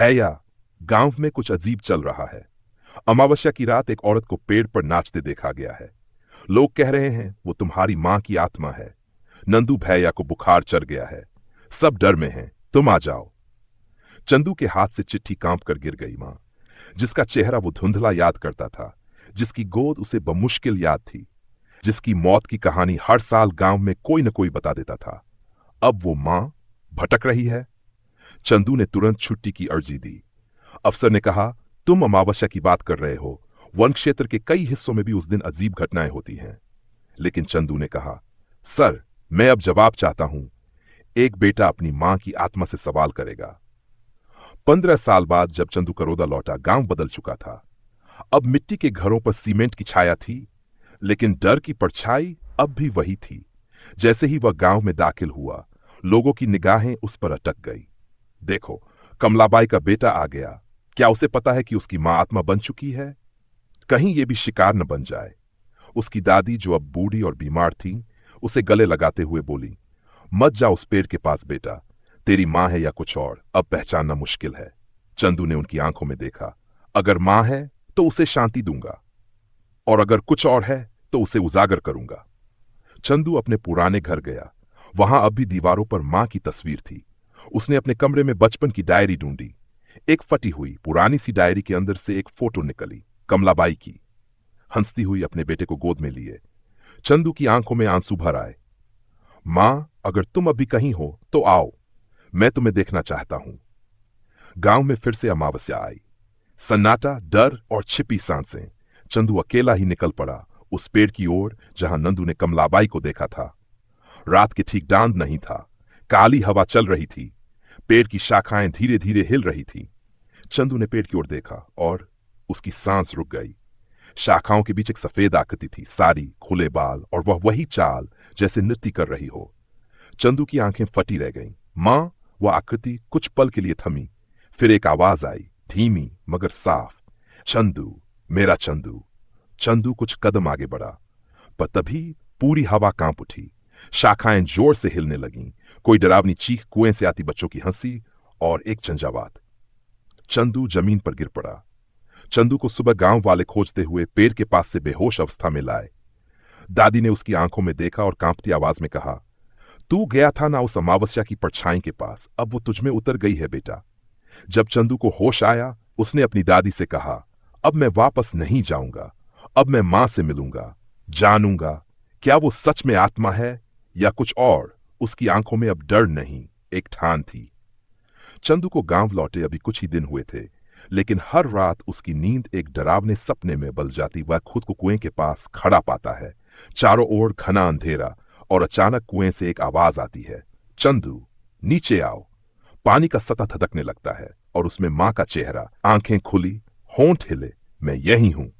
ऐया, गांव में कुछ अजीब चल रहा है। अमावस्या की रात एक औरत को पेड़ पर नाचते देखा गया है। लोग कह रहे हैं वो तुम्हारी मां की आत्मा है। नंदू भैया को बुखार चढ़ गया है। सब डर में हैं, तुम आ जाओ। चंदू के हाथ से चिट्ठी कांप कर गिर गई। मां, जिसका चेहरा वो धुंधला याद करता था, जिसकी गोद उसे बमुश्किल याद थी, जिसकी मौत की कहानी हर साल गांव में कोई न कोई बता देता था, अब वो मां भटक रही है। चंदू ने तुरंत छुट्टी की अर्जी दी। अफसर ने कहा, तुम अमावस्या की बात कर रहे हो, वन क्षेत्र के कई हिस्सों में भी उस दिन अजीब घटनाएं होती हैं। लेकिन चंदू ने कहा, सर, मैं अब जवाब चाहता हूं। एक बेटा अपनी मां की आत्मा से सवाल करेगा। 15 साल बाद जब चंदू करोदा लौटा, गांव बदल चुका था। अब मिट्टी के घरों पर सीमेंट की छाया थी, लेकिन डर की परछाई अब भी वही थी। जैसे ही वह गांव में दाखिल हुआ, लोगों की निगाहें उस पर अटक गई। देखो, कमलाबाई का बेटा आ गया। क्या उसे पता है कि उसकी मां आत्मा बन चुकी है? कहीं ये भी शिकार न बन जाए। उसकी दादी, जो अब बूढ़ी और बीमार थी, उसे गले लगाते हुए बोली, मत जा उस पेड़ के पास बेटा। तेरी मां है या कुछ और, अब पहचानना मुश्किल है। चंदू ने उनकी आंखों में देखा। अगर मां है तो उसे शांति दूंगा, और अगर कुछ और है तो उसे उजागर करूंगा। चंदू अपने पुराने घर गया। वहां अब भी दीवारों पर मां की तस्वीर थी। उसने अपने कमरे में बचपन की डायरी ढूंढी। एक फटी हुई पुरानी सी डायरी के अंदर से एक फोटो निकली, कमलाबाई की, हंसती हुई अपने बेटे को गोद में लिए। चंदू की आंखों में आंसू भर आए। मां, अगर तुम अभी कहीं हो तो आओ, मैं तुम्हें देखना चाहता हूं। गांव में फिर से अमावस्या आई। सन्नाटा, डर और छिपी सांसें। चंदू अकेला ही निकल पड़ा उस पेड़ की ओर जहां नंदू ने कमलाबाई को देखा था। रात के ठीक दांत नहीं था। काली हवा चल रही थी। पेड़ की शाखाएं धीरे धीरे हिल रही थी। चंदू ने पेड़ की ओर देखा और उसकी सांस रुक गई। शाखाओं के बीच एक सफेद आकृति थी, सारी खुले बाल, और वह वही चाल जैसे नृत्य कर रही हो। चंदू की आंखें फटी रह गईं। मां, वह आकृति कुछ पल के लिए थमी। फिर एक आवाज आई, धीमी मगर साफ, चंदू, मेरा चंदू। चंदू कुछ कदम आगे बढ़ा, पर तभी पूरी हवा कांप उठी। शाखाएं जोर से हिलने लगीं। कोई डरावनी चीख, कुएं से आती बच्चों की हंसी, और एक झंझावात। चंदू जमीन पर गिर पड़ा। चंदू को सुबह गांव वाले खोजते हुए पेड़ के पास से बेहोश अवस्था में लाए। दादी ने उसकी आंखों में देखा और कांपती आवाज में कहा, तू गया था ना उस अमावस्या की परछाई के पास, अब वो तुझ में उतर गई है बेटा। जब चंदू को होश आया, उसने अपनी दादी से कहा, अब मैं वापस नहीं जाऊंगा। अब मैं मां से मिलूंगा, जानूंगा क्या वो सच में आत्मा है या कुछ और। उसकी आंखों में अब डर नहीं, एक ठान थी। चंदू को गांव लौटे अभी कुछ ही दिन हुए थे, लेकिन हर रात उसकी नींद एक डरावने सपने में बल जाती। वह खुद को कुएं के पास खड़ा पाता है। चारों ओर घना अंधेरा, और अचानक कुएं से एक आवाज आती है, चंदू, नीचे आओ। पानी का सतह धधकने लगता है और उसमें मां का चेहरा, आंखें खुली, होंठ हिले, मैं यही हूं।